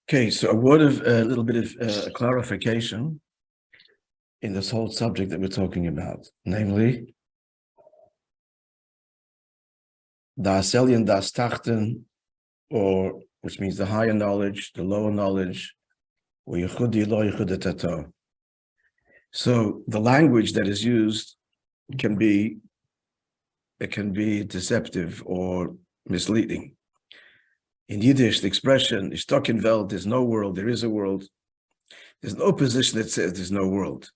Okay, so a little bit of clarification in this whole subject that we're talking about, namely, das Elyon, das Tachten, or which means the higher knowledge, the lower knowledge, or Yechudi lo Yechudi tato. So the language that is used can be deceptive or misleading. In Yiddish, the expression is "Stock in Welt," there's no world, there is a world. There's no position that says there's no world.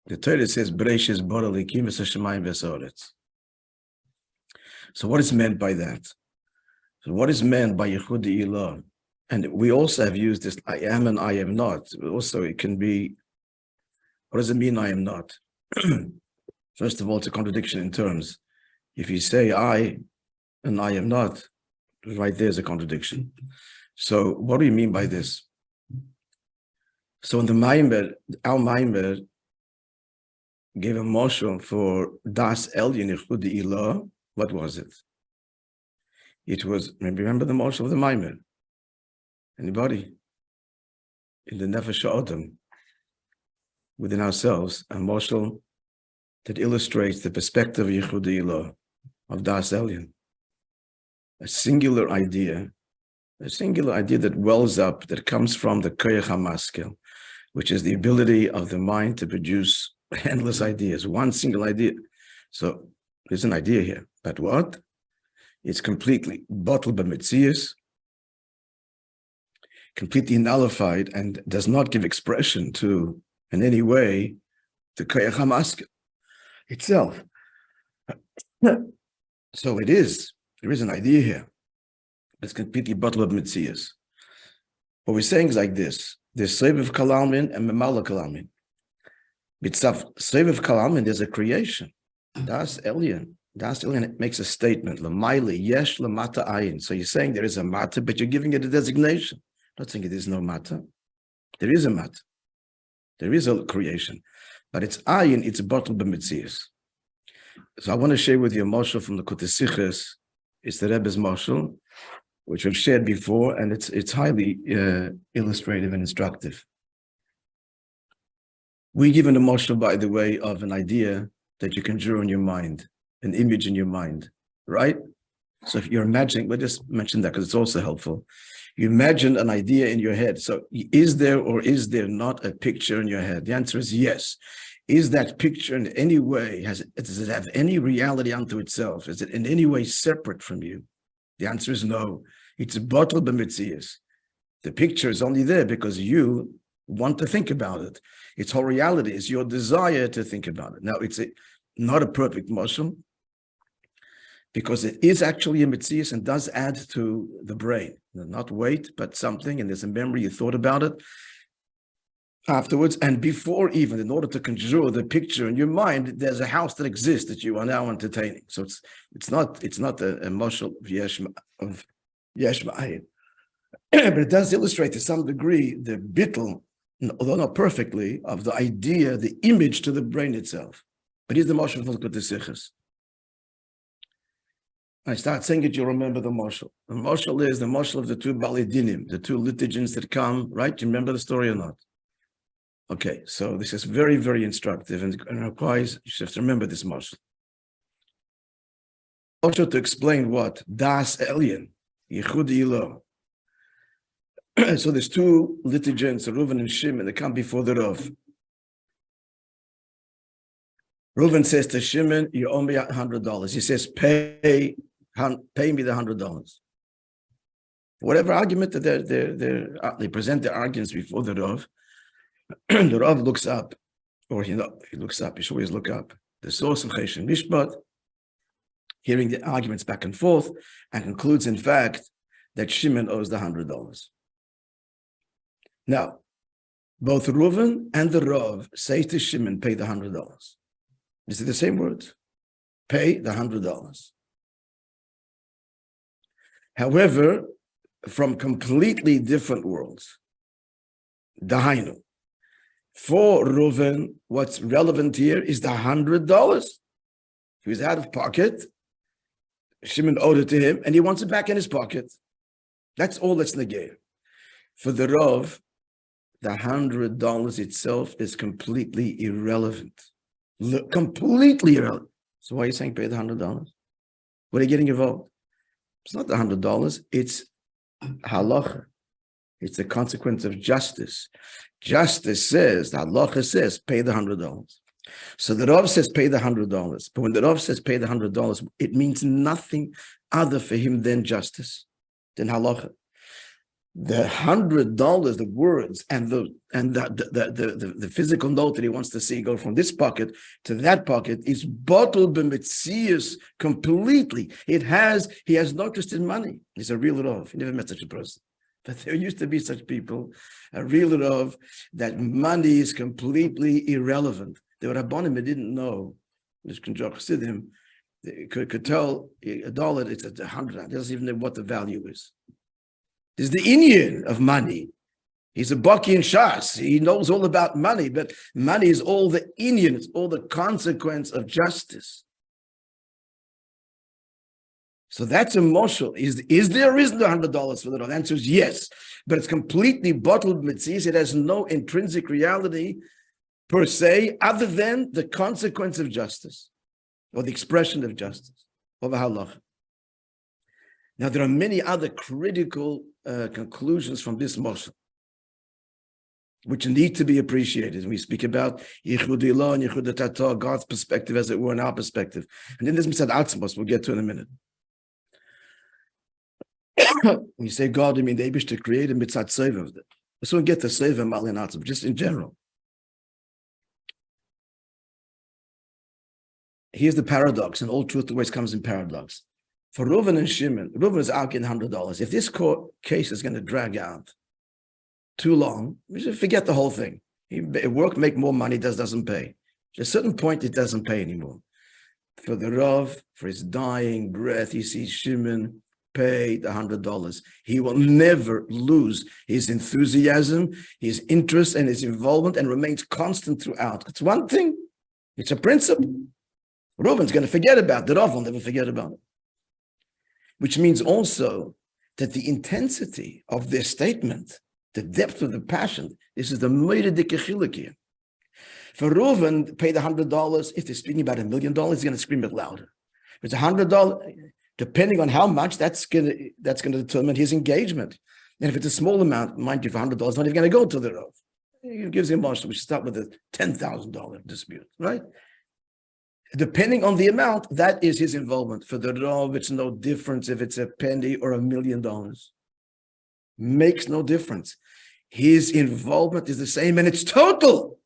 The Torah says, Reishis bara Elokim v'shamayim v'sa'aretz. So what is meant by that? So what is meant by Yechudi Ilah? And we also have used this, I am and I am not. Also, it can be, what does it mean, I am not? First of all, it's a contradiction in terms. If you say I and I am not, right there's a contradiction. So what do you mean by this? So in the Maamer, our Maamer gave a motion for Das Elyon Yechudi Ilah. What was it? It was, remember the motion of the Maamer? Anybody? In the Nefesh Adam, within ourselves, a motion that illustrates the perspective of Yechudi Ilah, of Das Elyon. A singular idea that wells up, that comes from the koyach hamaskel, which is the ability of the mind to produce endless ideas, one single idea. So there's an idea here, but what? It's completely bottled by metzius, completely nullified, and does not give expression to, in any way, the koyach hamaskel itself. So there is an idea here. It's completely bottled of metzius. What we're saying is like this. There's Seviv Kalalmin and Memala Kalalmin. Mitzaf Seviv Kalalmin, there's a creation. Das Elyon. Das Elyon makes a statement. L'mayli yesh l'mata ayin. So you're saying there is a mata, but you're giving it a designation. Not saying it is no mata. There is a mata. There is a creation. But it's ayin, it's bottled by metzius. So I want to share with you a moshel from the h'tשכ. It's the Rebbe's moshel, which we've shared before, and it's highly illustrative and instructive. We're given a moshel, by the way, of an idea that you can draw in your mind, an image in your mind, right? So if you're imagining, we'll just mention that because it's also helpful. You imagine an idea in your head. So is there or is there not a picture in your head? The answer is yes. Is that picture in any way, does it have any reality unto itself? Is it in any way separate from you? The answer is no. It's bottled by metzius. The picture is only there because you want to think about it. Its whole reality is your desire to think about it. Now, it's not a perfect motion because it is actually a metzius and does add to the brain. Not weight, but something, and there's a memory, you thought about it afterwards, and before even, in order to conjure the picture in your mind, there's a house that exists that you are now entertaining. So it's not a moshel of yesh ma'ayin, but it does illustrate to some degree the bittul, although not perfectly, of the idea, the image to the brain itself. But here's the moshel for the h'tשכ. I start saying it, you'll remember the moshel. The moshel is the moshel of the two balei dinim, the two litigants that come, right? Do you remember the story or not? Okay, so this is very, very instructive and requires, you have to remember this moshel. Also to explain what? Das Elyon, Yechudi Ilah. So there's two litigants, Reuven and Shimon, they come before the Rav. Reuven says to Shimon, you owe me $100. He says, pay me the $100. Whatever argument that they present their arguments before the Rav, the Rav looks up, or he looks up, he should always look up. The source of Chesed Mishpat, hearing the arguments back and forth, and concludes, in fact, that Shimon owes the $100. Now, both Reuven and the Rav say to Shimon, pay the $100. Is it the same words? Pay the $100. However, from completely different worlds. Dahainu. For Reuven, what's relevant here is the $100. He was out of pocket. Shimon owed it to him, and he wants it back in his pocket. That's all that's negayah. For the Rav, the $100 itself is completely irrelevant. Completely irrelevant. So why are you saying pay the $100? What are you getting involved? It's not the $100, it's halacha. It's a consequence of justice. Justice says, the halacha says, pay the $100. So the Rav says pay the $100. But when the Rav says pay the $100, it means nothing other for him than justice, than halacha. The $100, the words and the physical note that he wants to see go from this pocket to that pocket is bottled b'metzius completely. He has no interest in money. He's a real Rav. He never met such a person. But there used to be such people, a real Rav, that money is completely irrelevant. There were Rabbanim who didn't know. This Chassidim could tell a dollar, it's at 100. He doesn't even know what the value is. There's the Inyan of money. He's a Baki in Shas. He knows all about money, but money is all the Inyan, it's all the consequence of justice. So that's a moshel. Is there or isn't there $100 for the Rav? The answer is yes, but it's completely bottled mitzvahs. It has no intrinsic reality per se, other than the consequence of justice, or the expression of justice, of halach. Now, there are many other critical conclusions from this moshel, which need to be appreciated. We speak about Yichud Ilah and Yichud Tata, God's perspective, as it were, and our perspective. And then there's Mitzad Atzmos, we'll get to in a minute. When you say God, I mean the Eibush to create a Mitzad Seva. So we'll get to Seva Malin Atzmos, just in general. Here's the paradox, and all truth always comes in paradox. For Reuven and Shimon, Reuven is out getting $100. If this court case is going to drag out too long, we should forget the whole thing. Work, make more money, doesn't pay. At a certain point, it doesn't pay anymore. For the Rav, for his dying breath, he sees Shimon pay the $100. He will never lose his enthusiasm, his interest, and his involvement, and remains constant throughout. It's one thing. It's a principle. Reuven's going to forget about it. The Rav will never forget about it. Which means also that the intensity of their statement, the depth of the passion, this is the Moire de Kechilikia. For Reuven, pay the $100. If they're speaking about $1 million, he's going to scream it louder. If it's $100, depending on how much, that's going to determine his engagement. And if it's a small amount, mind you, for $100, not even going to go to the Rav. He gives him much. We should start with a $10,000 dispute, right? Depending on the amount, that is his involvement. For the Rav, it's no difference if it's a penny or $1 million. Makes no difference. His involvement is the same, and it's total.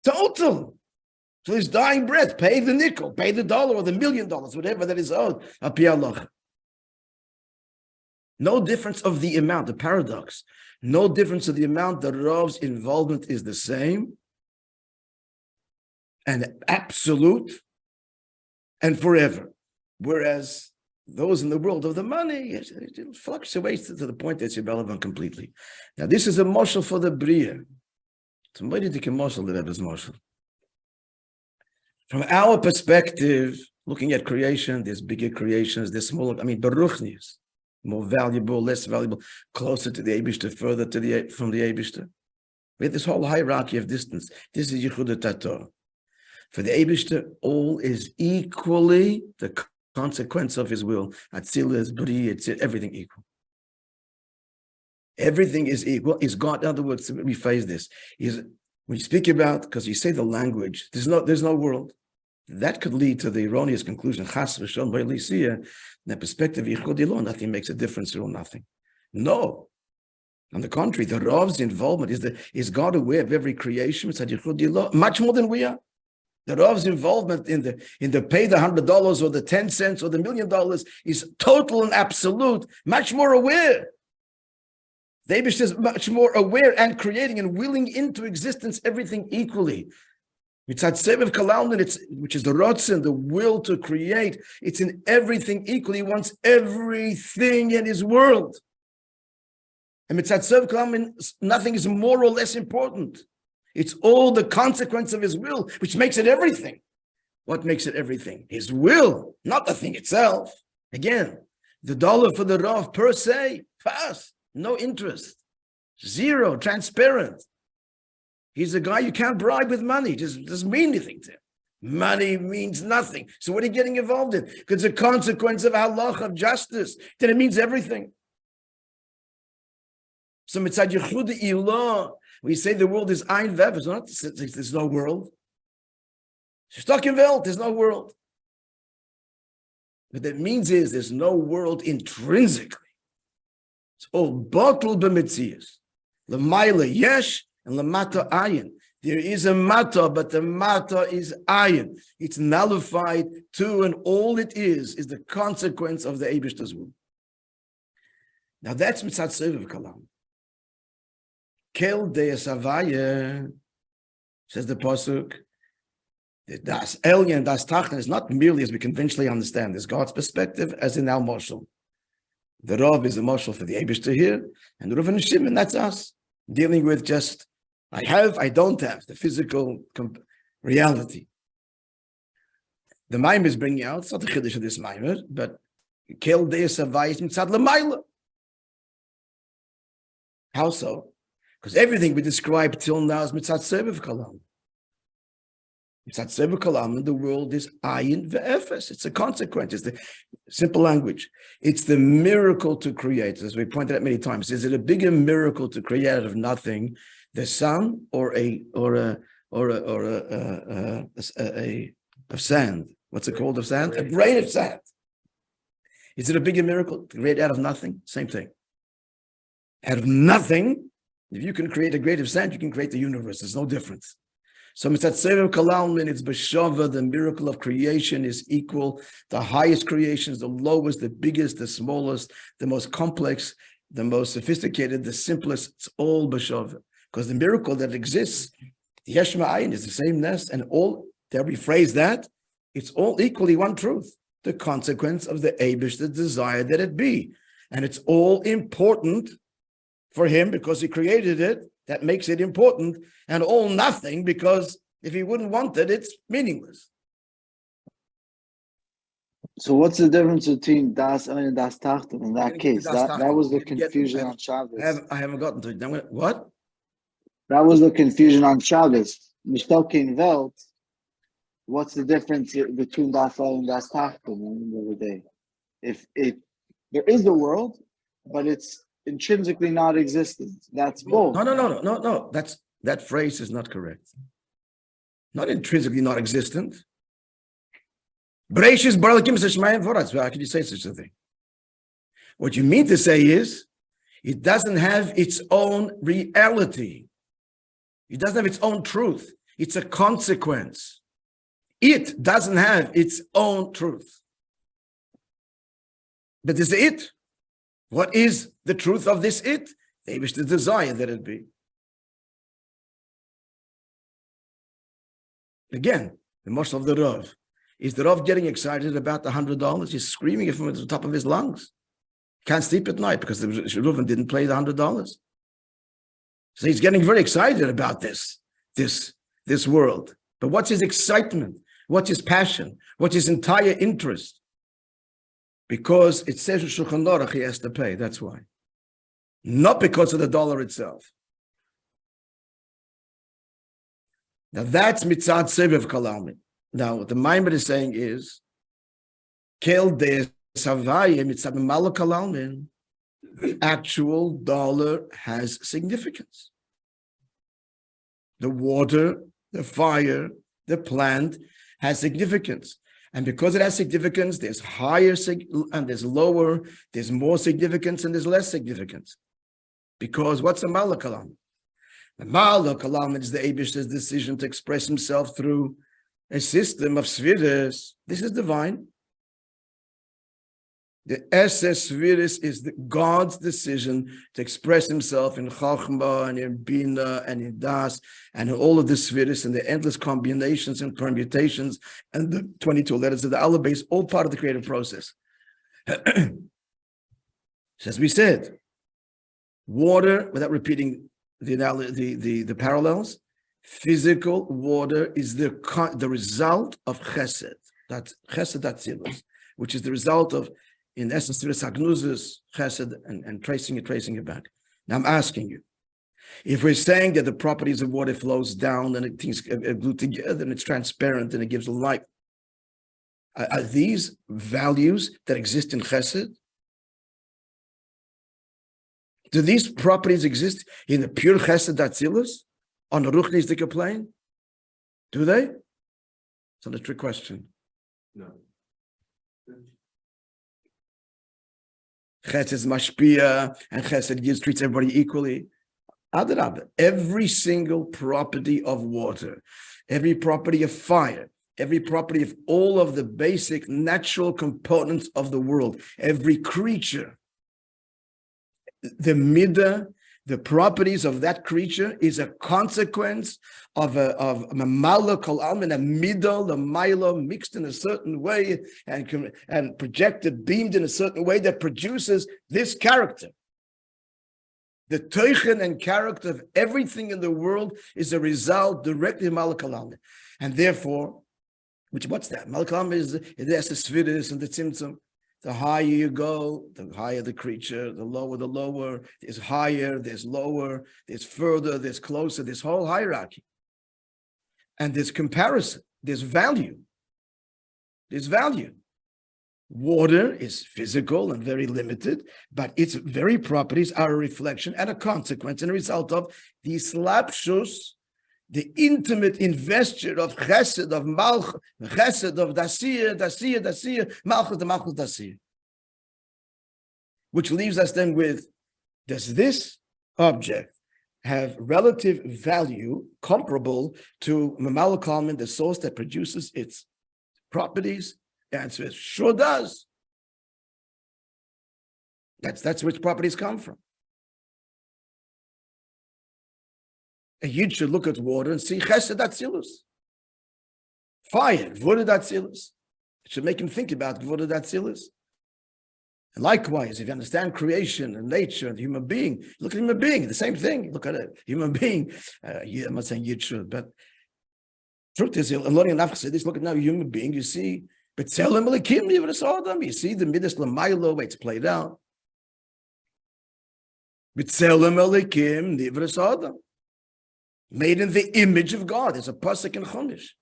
Total. So his dying breath, pay the nickel, pay the dollar or the $1 million, whatever that is owed. No difference of the amount, the paradox. No difference of the amount. The Rav's involvement is the same. And absolute and forever. Whereas those in the world of the money, it fluctuates to the point that it's irrelevant completely. Now, this is a moshel for the Bria. It's a Moedik moshel that is moshel. From our perspective, looking at creation, there's bigger creations, there's smaller, Baruchnius, more valuable, less valuable, closer to the Eibishter, further from the Eibishter. We have this whole hierarchy of distance. This is Yichud Tator. For the Eibishter, all is equally the consequence of his will. Atzilas, Bri, everything equal. Everything is equal. Is God, in other words, to rephrase this, when you speak about, because you say the language, there's no world. That could lead to the erroneous conclusion, Chas v'shon b'elisia, in the perspective of Yichud Ilah, nothing makes a difference or nothing. No. On the contrary, the Rav's involvement is God aware of every creation, it's Yichud Ilah, much more than we are. The Rav's involvement in the pay the $100 or the 10 cents or the $1 million is total and absolute, much more aware. The Eibush is much more aware and creating and willing into existence everything equally. Mitzad Sevev Kalalnin, which is the Rotzen, the will to create, it's in everything equally. He wants everything in his world. And Mitzad Sevev Kalalnin, nothing is more or less important. It's all the consequence of his will, which makes it everything. What makes it everything? His will, not the thing itself. Again, the dollar for the Rav per se, fast. no interest, zero, transparent. He's a guy you can't bribe with money. Just doesn't mean anything to him. Money means nothing. So what are you getting involved in? Because it's a consequence of halacha, of justice. Then it means everything. So mitzad yichud ilah, we say the world is ein vev. It's not. There's no world. Stuck in Welt. There's no world. What that means is there's no world intrinsically. It's all bottled b'mitzias. L'mayla yesh and l'mata ayin. There is a mata, but the mata is ayin. It's nullified too, and all it is the consequence of the Eibishter's will. Now that's mitzat seviv kalam. Kel deis havaya, says the pasuk. The das elyon, das tachna is not merely as we conventionally understand. There's God's perspective, as in our marshal. The Rav is a marshal for the Eibishter here, and the Rav and Shimon, that's us dealing with just I have, I don't have, the physical reality. The Maamer is bringing out, it's not the chiddush of this Maamer, but kel deis havayis mitzad l'mayla. How so? Because everything we described till now is mitzad seviv kalam. Mitzad seviv kalam, the world is ayin ve'efes. It's a consequence. It's the simple language. It's the miracle to create, as we pointed out many times. Is it a bigger miracle to create out of nothing the sun or a of sand? What's it called of sand? A grain of sand. Is it a bigger miracle to create out of nothing? Same thing. Out of nothing, if you can create a grain of sand, you can create the universe. There's no difference. So mitzat seviv kalalmin, it's b'shava, the miracle of creation is equal. The highest creations, the lowest, the biggest, the smallest, the most complex, the most sophisticated, the simplest, it's all b'shava. Because the miracle that exists, the yesh ma'ayin, is the same nest, and all, to rephrase that, it's all equally one truth. The consequence of the Eibush, the desire that it be. And it's all important for him because he created it. That makes it important. And all nothing because if he wouldn't want it, it's meaningless. So what's the difference between das and das tachton in that case? That was the confusion on Shabbos. I haven't gotten to it. What? That was the confusion on Shabbos. Mishtalkin Welt, what's the difference between das and das tachton at the end of the day? If there is the world, but it's intrinsically not existent. That's both. No. That phrase is not correct. Not intrinsically not existent. Reishis barakim seshmayim voratz. How can you say such a thing? What you mean to say is, it doesn't have its own reality. It doesn't have its own truth. It's a consequence. It doesn't have its own truth. But is it? What is the truth of this it? They wish the desire that it be. Again, the most of the Rav. Is the Rav getting excited about the $100? He's screaming it from the top of his lungs. Can't sleep at night because the Reuven didn't pay the $100. So he's getting very excited about this world. But what's his excitement? What's his passion? What's his entire interest? Because it says in Shulchan Aruch he has to pay. That's why. Not because of the dollar itself. Now that's mitzad seviv kalalmin. Now what the Maamer is saying is, kel deis havaya mitzad malak kalalmin. The actual dollar has significance. The water, the fire, the plant has significance. And because it has significance, there's higher and there's lower, there's more significance and there's less significance. Because what's a malak kalam? The malak kalam is the Eibishter's decision to express himself through a system of sviras. This is divine. The SS sviras is God's decision to express himself in chachma and in bina and in das and in all of the sviras and the endless combinations and permutations and the 22 letters of the alphabet, all part of the creative process. As we said, water, without repeating the parallels, physical water is the result of chesed. That's chesed atzilus, which is the result of in essence, through Sagnuzis, Chesed, and tracing it back. Now I'm asking you, if we're saying that the properties of water flows down and things are glued together and it's transparent and it gives light, are these values that exist in Chesed? Do these properties exist in the pure Chesed Atzilus on the Ruchnistic plane? Do they? So the trick question. No. Chesed is mashpia, and Chesed treats everybody equally. Adarabah, every single property of water, every property of fire, every property of all of the basic natural components of the world, every creature, the midah, the properties of that creature is a consequence of mamala kol almin, a midah, the milo mixed in a certain way and projected, beamed in a certain way that produces this character. The teichen and character of everything in the world is a result directly of mamala kol almin, and therefore, what's that? Mamala kol almin is the esesvidus and the tzimtzum. The higher you go, the higher the creature, the lower. There's higher, there's lower, there's further, there's closer, this whole hierarchy. And there's comparison, there's value. There's value. Water is physical and very limited, but its very properties are a reflection and a consequence and a result of the slapshus, the intimate investure of chesed, of malch, chesed, of dasir, malchus, the malchus dasir. Which leaves us then with, does this object have relative value comparable to mamala kalman, the source that produces its properties? The answer is, sure does. That's where its properties come from. A yid should look at water and see chesed atzilus, fire, gvura atzilus. It should make him think about gvura atzilus. And likewise, if you understand creation and nature and human being, look at human being, the same thing. Look at a human being. I'm not saying yid should, but truth is, I'm learning enough to say this. Look at now human being. You see, you see the midas l'maylo way it's played out. Made in the image of God. There's a pasuk in Chumash.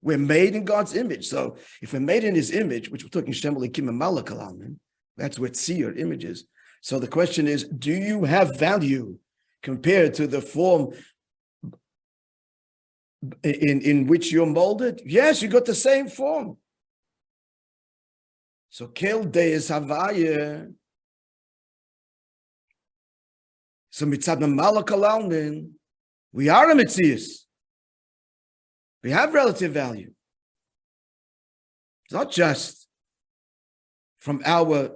We're made in God's image. So if we're made in His image, which we're talking Shem Elikim and Malak Alamin, that's what tzir image is. So the question is, do you have value compared to the form in which you're molded? Yes, you got the same form. So kel deis havaya. So mitzad Malak Alamin, we are a Metzius. We have relative value. It's not just from our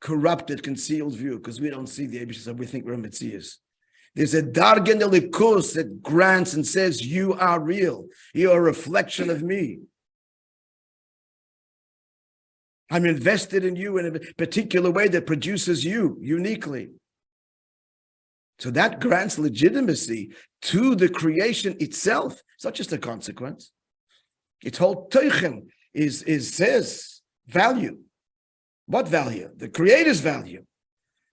corrupted, concealed view, because we don't see the Eibishter, so we think we're a Metzius. There's a dargen elikus that grants and says, you are real. You are a reflection of me. I'm invested in you in a particular way that produces you uniquely. So that grants legitimacy to the creation itself. It's not just a consequence. Its whole teichen says value. What value? The Creator's value.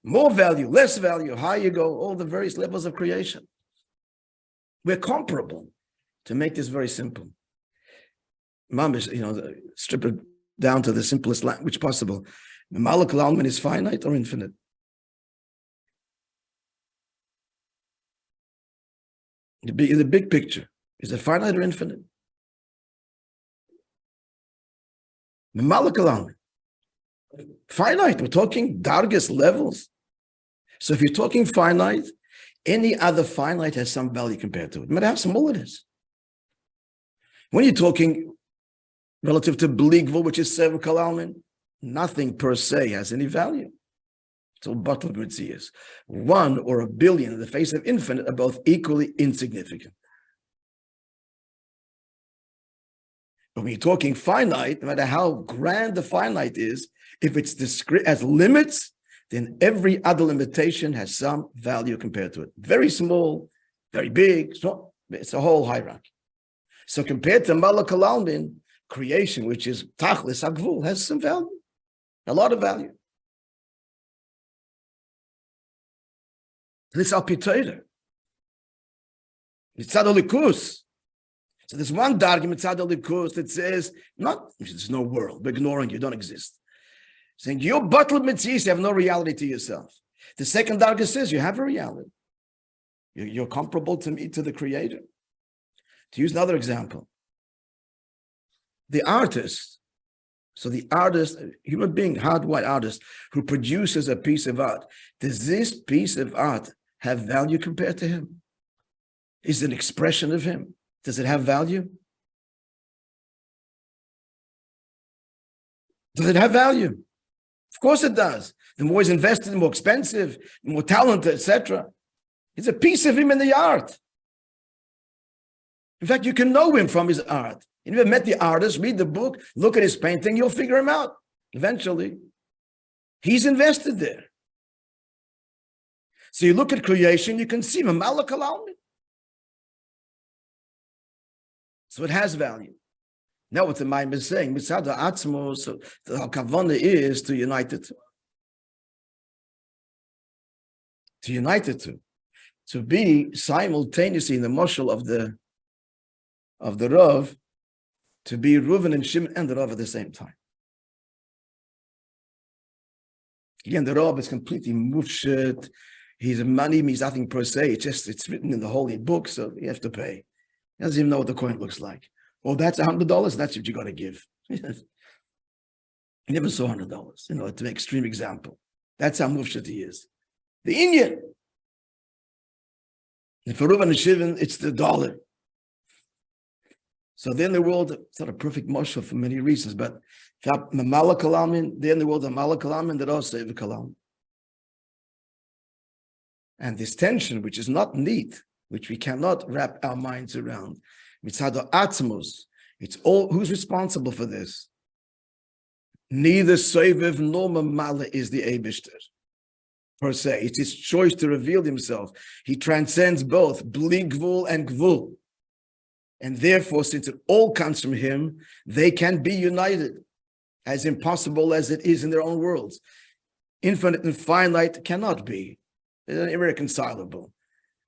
More value, less value, higher you go, all the various levels of creation. We're comparable. To make this very simple. Maamer, strip it down to the simplest language possible. The Malak Alman is finite or infinite? In the big picture, is it finite or infinite? The Malak Alman. Finite, we're talking dargest levels. So if you're talking finite, any other finite has some value compared to it, no matter how small it is. When you're talking relative to Bligvul, which is Sever Kalalmin, nothing per se has any value. It's all bottled mitzias. 1 or a billion in the face of infinite are both equally insignificant. But when you're talking finite, no matter how grand the finite is, if it's discrete as limits, then every other limitation has some value compared to it. Very small, very big, small. It's a whole hierarchy. So compared to Malak Alalmin, creation, which is tachlis hagvul, has some value, a lot of value. This alpitoida. Mitzad Olikus. So there's one darga Mitzad Olikus that says, not, there's no world, we're ignoring you, don't exist. Saying you're bottled mitzvahs, you have no reality to yourself. The second darga says you have a reality. You're comparable to me, to the Creator. To use another example, the artist, so the artist, human being, hardwired artist, who produces a piece of art, does this piece of art have value compared to him? Is it an expression of him? Does it have value? Does it have value? Of course it does. The more he's invested, the more expensive, the more talented, etc. It's a piece of him in the art. In fact, you can know him from his art. You never met the artist, read the book, look at his painting, you'll figure him out eventually. He's invested there. So you look at creation, you can see him, Amalek Alalmi. So it has value. Now what the Maamer is saying, Mitzad Atzmo, so the Kavanah is to unite the two. To unite the two. To be simultaneously in the mashal of the Rav, to be Reuven and Shimon and the Rav at the same time. Again, the Rav is completely mufshet. He's a money, he's nothing per se. It's written in the holy book, so you have to pay. He doesn't even know what the coin looks like. Oh, that's $100. That's what you got to give. He never saw $100. To an extreme example. That's how mufshet he is. The Indian. And for Reuven and Shimon, it's the dollar. So then the world, it's not a perfect mashal for many reasons, but Amalek Alalmin, they're in the world of Amalek Alalmin, they're also Evik Alalmin. And this tension, which is not neat, which we cannot wrap our minds around, Mitzad Atzmos, it's all, who's responsible for this? Neither Sovev nor Mamala is the Eibishter, per se. It's his choice to reveal himself. He transcends both, Bli Gvul and Gvul. And therefore, since it all comes from him, they can be united, as impossible as it is in their own worlds. Infinite and finite cannot be. They're irreconcilable.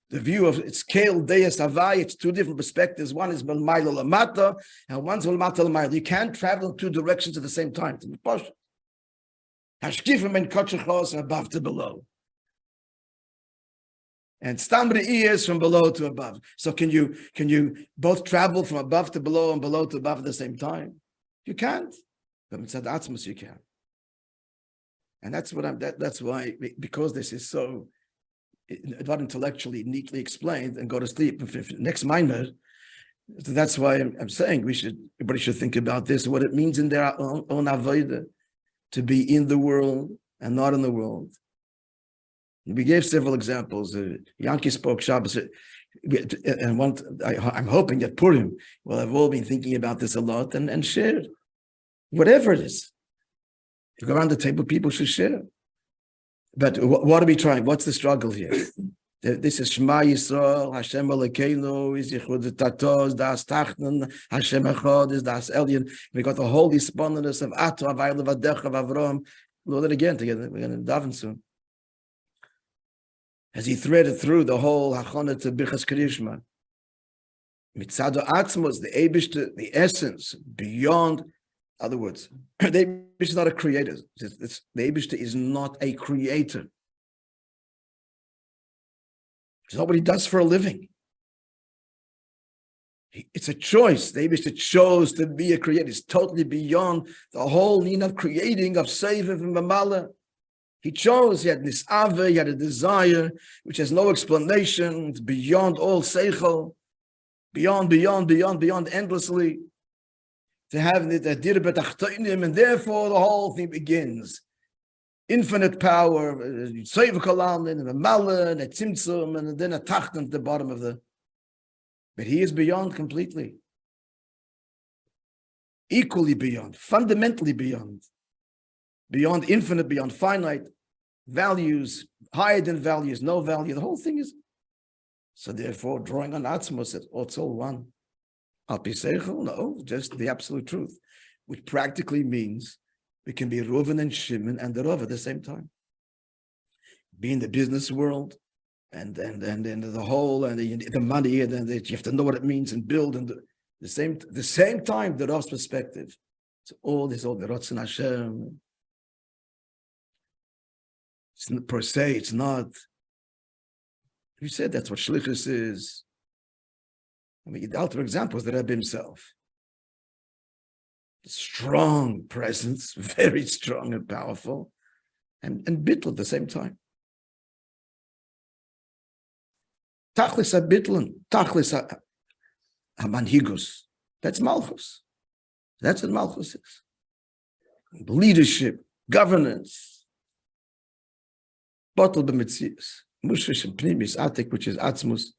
The view of it's Kale Deus Havai, it's two different perspectives. One is Malmaila Lamata, and one's Malmata Lamayla. You can't travel in two directions at the same time. Hashkifim and Kotchachos and above to below. And Stamri is from below to above. So can you both travel from above to below and below to above at the same time? You can't. But Mitzad Atzmos you can. And that's what that's why, because this is so not intellectually neatly explained, and go to sleep. Next Maamer, that's why I'm saying everybody should think about this, what it means in their own avodah, to be in the world and not in the world. We gave several examples. Yankee spoke Shabbos, and I'm hoping that Purim will have all been thinking about this a lot and share, whatever it is. If you go around the table, people should share. But what are we trying? What's the struggle here? This is Shema Yisrael, Hashem Elokeinu, is Yichud Tatos, Das Tachnon, Hashem Echad, is Das Elyon. We got the holy spondenness of Ato, Avayla Vadecha, Avrom. We'll do it again together. We're going to daven soon. As he threaded through the whole Hachonah to Birchas Krishma, Mitzad Atzmos, the Eibishter, the essence, beyond. In other words, the Eibishter is not a creator. The Eibishter is not a creator. It's not what he does for a living. It's a choice. The Eibishter chose to be a creator. It's totally beyond the whole need of creating, of Seviv and Mamala. He chose, he had nis'ave, he had a desire, which has no explanation. It's beyond all seichel, beyond endlessly. To have the dir betachtoinim, and therefore the whole thing begins. Infinite power, Seif Kalam, and a Mala, and a Tzimtzum, and then a Tachten at the bottom of the. But he is beyond completely. Equally beyond, fundamentally beyond. Beyond infinite, beyond finite, values, higher than values, no value. The whole thing is. So therefore, drawing on Atzmos, it's all one. Al pi seichel? No, just the absolute truth, which practically means we can be Reuven and Shimon and the Rav at the same time. Be in the business world and the whole and the money and then you have to know what it means and build and the same time the Rav's perspective. So all the Ratzon Hashem. It's not, per se, it's not. You said that's what Shlichus is. I mean, the ultimate example is the Rabbi himself. Strong presence, very strong and powerful, and bittul at the same time. Tachlis ha-bittlun, tachlis ha-manhigus. That's Malchus. That's what Malchus is. Leadership, governance. Bottle b'metzius. Mushish and pnimis, atik, which is atzmus.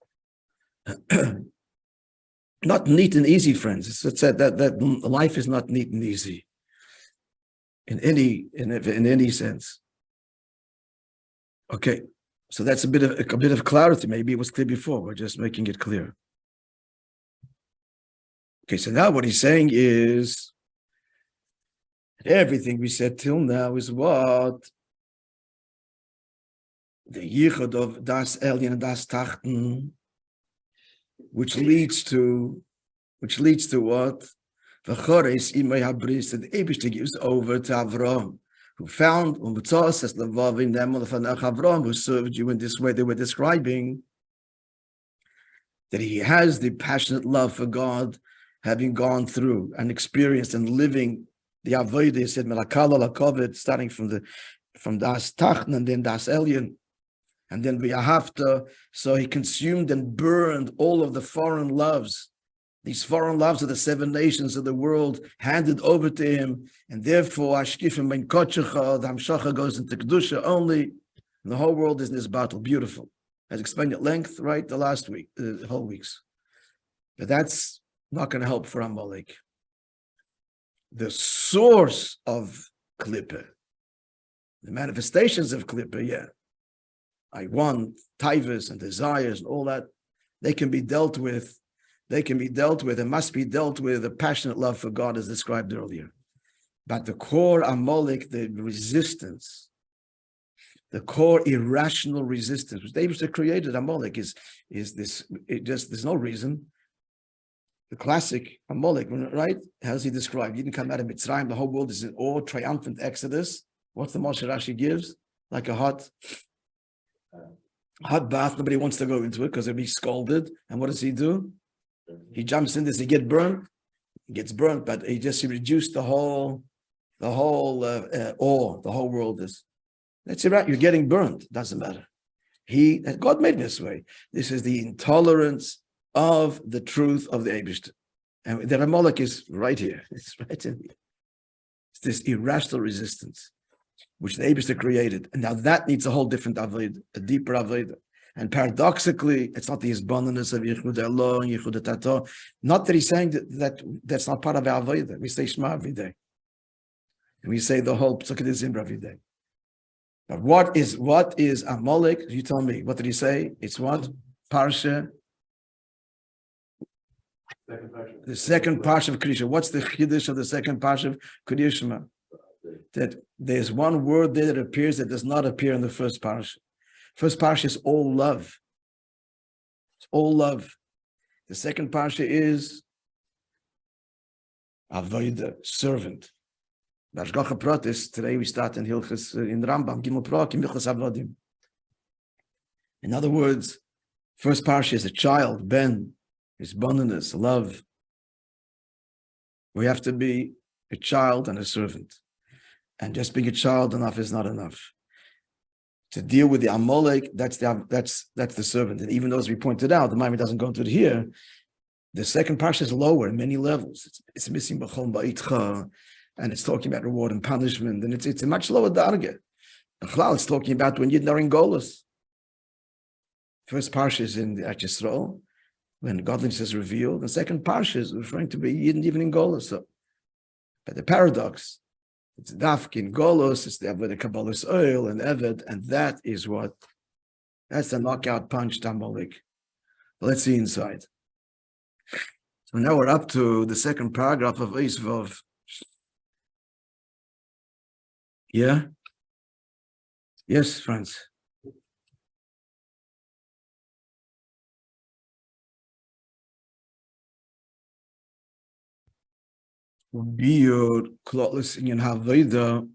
Not neat and easy, friends. It's said that life is not neat and easy in any sense. Okay, so that's a bit of clarity. Maybe it was clear before. We're just making it clear. Okay, so now what he's saying is everything we said till now is what the yichud of das elyon and das tachten. Which leads to what? The Chores imay habris that the Eibishter gives over to Avram, who found as Levavim Nemel Fanach Avram, who served you in this way. They were describing that he has the passionate love for God, having gone through and experienced and living the Avodah. He said Melakala Lakovet, starting from Das Tachn and then Das Elyon. And then V'yahavta, so he consumed and burned all of the foreign loves. These foreign loves of the 7 nations of the world handed over to him. And therefore, Ashkifim ben Kochecha, the Hamshacha goes into Kedusha only. And the whole world is in this battle. Beautiful. As explained at length, right, the last week, the whole weeks. But that's not going to help for Amalek. The source of Klippa, the manifestations of Klippa, yeah. I want tivus and desires and all that. They can be dealt with. And must be dealt with. A passionate love for God, as described earlier. But the core Amalek, the resistance, the core irrational resistance, which they created Amalek, is this. There's no reason. The classic Amalek, right? How's he described? He didn't come out of Mitzrayim. The whole world is in awe, triumphant exodus. What's the Moshe Rashi gives? Like a hot bath. Nobody wants to go into it because they'll be scalded. And what does he do? He jumps in this. He gets burnt, but he reduced the whole awe. The whole world is. That's it, right? You're getting burnt. Doesn't matter. God made this way. This is the intolerance of the truth of the Eibishter, and the Amalek is right here. It's right in here. It's this irrational resistance which the Eibishter created. And now that needs a whole different Avodah, a deeper Avodah. And paradoxically, it's not the Yisbonenus of Yichud Elo and Yichud Tato. Not that he's saying that's not part of our Avodah. We say Shema every day. And we say the whole Psukkah Zimbra every day. But what is Amalek? You tell me. What did he say? It's what? Parsha. The second Parsha of Kriyishma. What's the Chiddush of the second Parsha of Kriyishma? That there's one word there that appears that does not appear in the first parsha. First parsha is all love. It's all love. The second parsha is Avodah, servant. B'Hashgacha Pratis, today we start in Hilchas, in Rambam, Gimel Prakim, Hilchas Avodim. In other words, first parsha is a child, Ben, is bonus, love. We have to be a child and a servant. And just being a child enough is not enough. To deal with the Amalek, that's the servant. And even though, as we pointed out, the Maamer doesn't go into it here, the second parsha is lower in many levels. It's missing B'chol Ba'itcha, and it's talking about reward and punishment, and it's a much lower darga. It's talking about when Yidden are in Golus. First parsha is in the Yisrael, when godliness is revealed. The second parsha is referring to be Yidden even in Golus. So, but the paradox, it's Dafkin Golos, it's the Avodah Kabbalah's oil and Eved, and that's the knockout punch to Amalek. Let's see inside. So now we're up to the second paragraph of YESODOS. Yeah? Yes, Franz. Biur klotlis in Havida.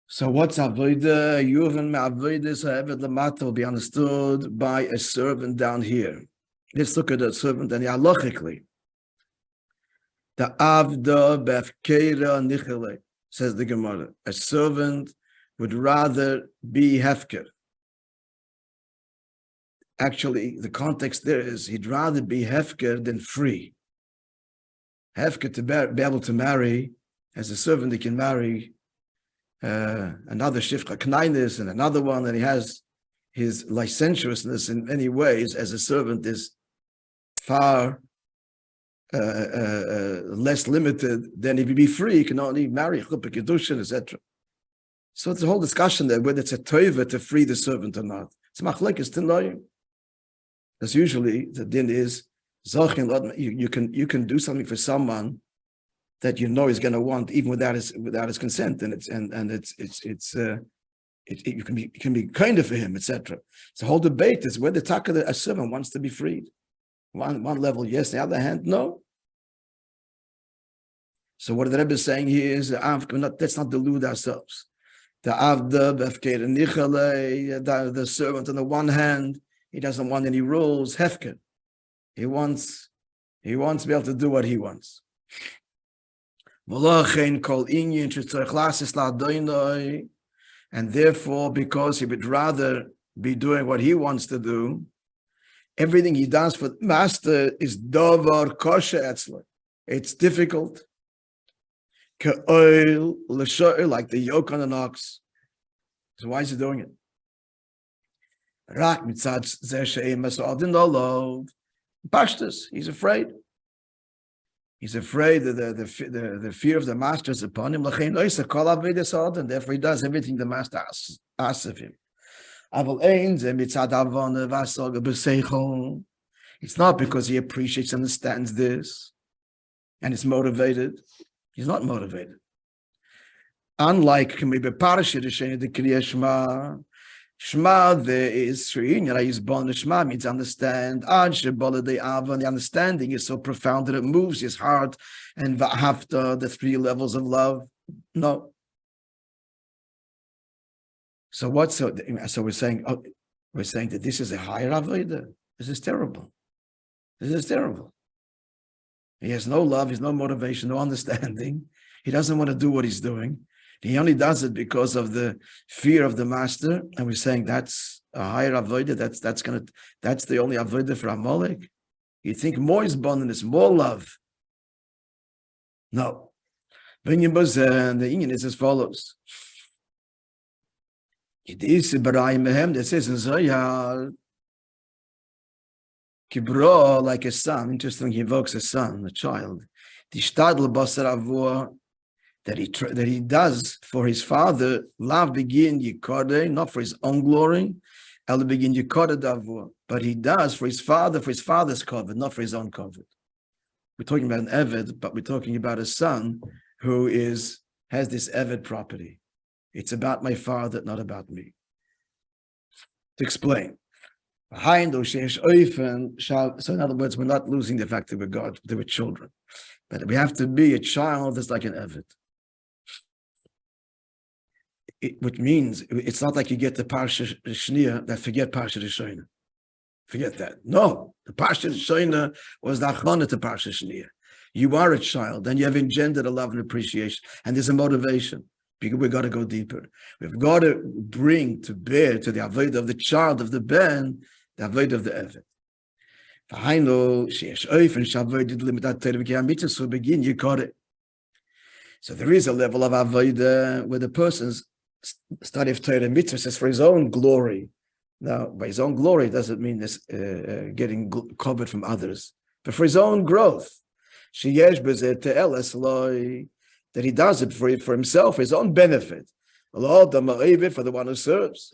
So what's Avodah? Yuvan Avodah, however, the matter will be understood by a servant down here. Let's look at the servant and halachically. The Avda Befkeira Nichele, says the Gemara. A servant would rather be hefker. Actually, the context there is he'd rather be hefker than free. Hefker to be able to marry, as a servant he can marry another shifcha knainis and another one, and he has his licentiousness in many ways as a servant is far less limited than if he be free, he can only marry chuppah kedushin, etc. So it's a whole discussion there whether it's a tova to free the servant or not. It's machlekes tanoim. Because usually the din is you can do something for someone that you know he's going to want even without his consent, and you can be kind of for him, etc. So the whole debate is whether a servant wants to be freed. One level, yes. The other hand, no. So what the Rebbe is saying here is let's not delude ourselves. The servant on the one hand, he doesn't want any rules. Hefker. He wants to be able to do what he wants. And therefore, because he would rather be doing what he wants to do, everything he does for the master is davar kosher etzler. It's difficult. Ka'oil l'sho'il, like the yoke on an ox. So why is he doing it? Rak mitzad zeh she'em mas'adin lolov. Pashtus, he's afraid. He's afraid that the fear of the master is upon him. And therefore he does everything the master asks of him. It's not because he appreciates, understands this, and is motivated. He's not motivated. Unlike Shema, there is Shema means understand. The understanding is so profound that it moves his heart, and Vahafta, the three levels of love. No. So what? So we're saying that this is a higher avodah. This is terrible. This is terrible. He has no love, he has no motivation, no understanding. He doesn't want to do what he's doing. He only does it because of the fear of the master, and we're saying that's a higher avodah. That's the only avodah for Amalek. You think more is abundance, more love? No. The Indian is as follows. That says in Zohar, Kibro, like a son. Interesting, he evokes a son, a child. That he does for his father, love begin yikode, not for his own glory, el begin yikode davur, but he does for his father's covet, not for his own covet. We're talking about an eved, but we're talking about a son who has this eved property. It's about my father, not about me. To explain. So in other words, we're not losing the fact that we're God, that we're children. But we have to be a child that's like an eved. Which means it's not like you get the Parsha Shnia that forget Parsha Rishona. Forget that. No, the Parsha Rishona was the Achana to Parsha Shnia. You are a child, and you have engendered a love and appreciation, and there's a motivation. Because we've got to go deeper. We've got to bring to bear to the avodah of the child of the ben, the avodah of the eved. So there is a level of avodah where the person's study of Torah and mitzvahs is for his own glory. Now, by his own glory doesn't mean this getting covered from others, but for his own growth. That he does it for himself, for his own benefit. For the one who serves.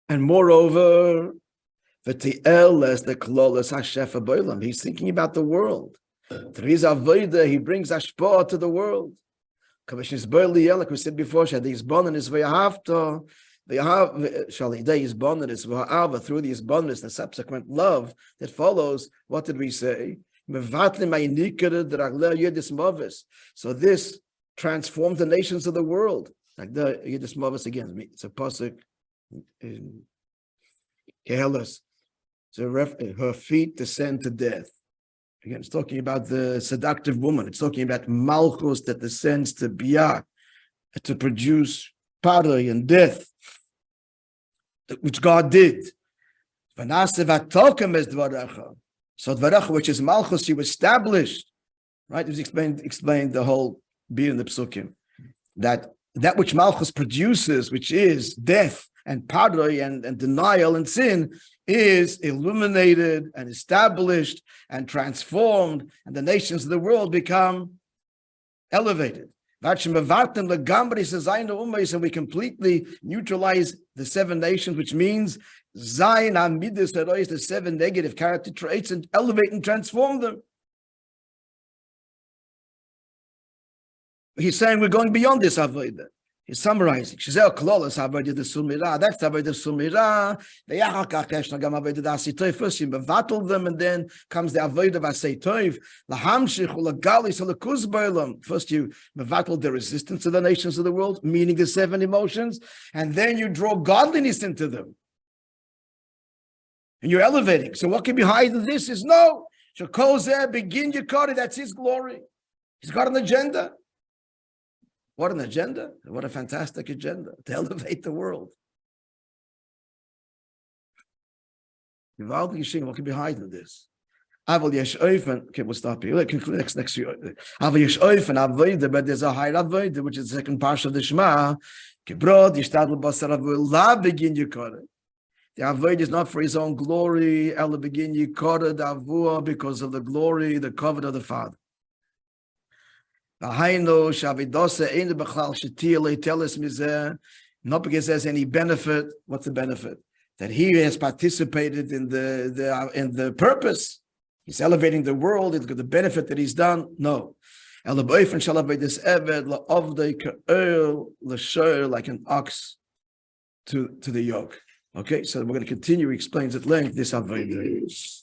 And moreover, V'ti'eles the klolos hashefa boilam. He's thinking about the world. Three's avodah, he brings ashpah to the world. Kavashis boili, like we said before, shadi isbonin is v'yahavta, v'yahav shalidei isbonin is v'ha'ava, through the isbonin, the subsequent love that follows. What did we say? So this transformed the nations of the world. Like the Yiddish Mavis again. It's a pasuk in Kehelas. So her feet descend to death. Again, it's talking about the seductive woman. It's talking about Malchus that descends to Biyah, to produce Paray and death, which God did. So Dvaracha, which is Malchus, you established, right? It was explained the whole beat in the Psukim, that which Malchus produces, which is death and Paray and denial and sin, is illuminated and established and transformed, and the nations of the world become elevated. And we completely neutralize the seven nations, which means Zayin Amidus, the seven negative character traits, and elevate and transform them. He's saying we're going beyond this avodah. He's summarizing. That's avodah the sumira. First you mevatel them, and then comes the avodah v'asei tov. Lahamshich ulagalis ulakuz b'olam. First you mevatel the resistance of the nations of the world, meaning the seven emotions, and then you draw godliness into them. And you're elevating. So what can be higher than this is no. Shakozeh begin Yikari, that's his glory. He's got an agenda. What an agenda. What a fantastic agenda to elevate the world. What can be higher than this? Okay, we'll stop here. Next year. But there's a higher avodah, which is the second parsha of the Shema. The avodah is not for his own glory, ela begin yikara davua, because of the glory, the covenant of the Father. Not because there's any benefit. What's the benefit? That he has participated in the purpose. He's elevating the world. It's got the benefit that he's done. No. Like an ox to the yoke. Okay, so we're going to continue. He explains at length this avodah.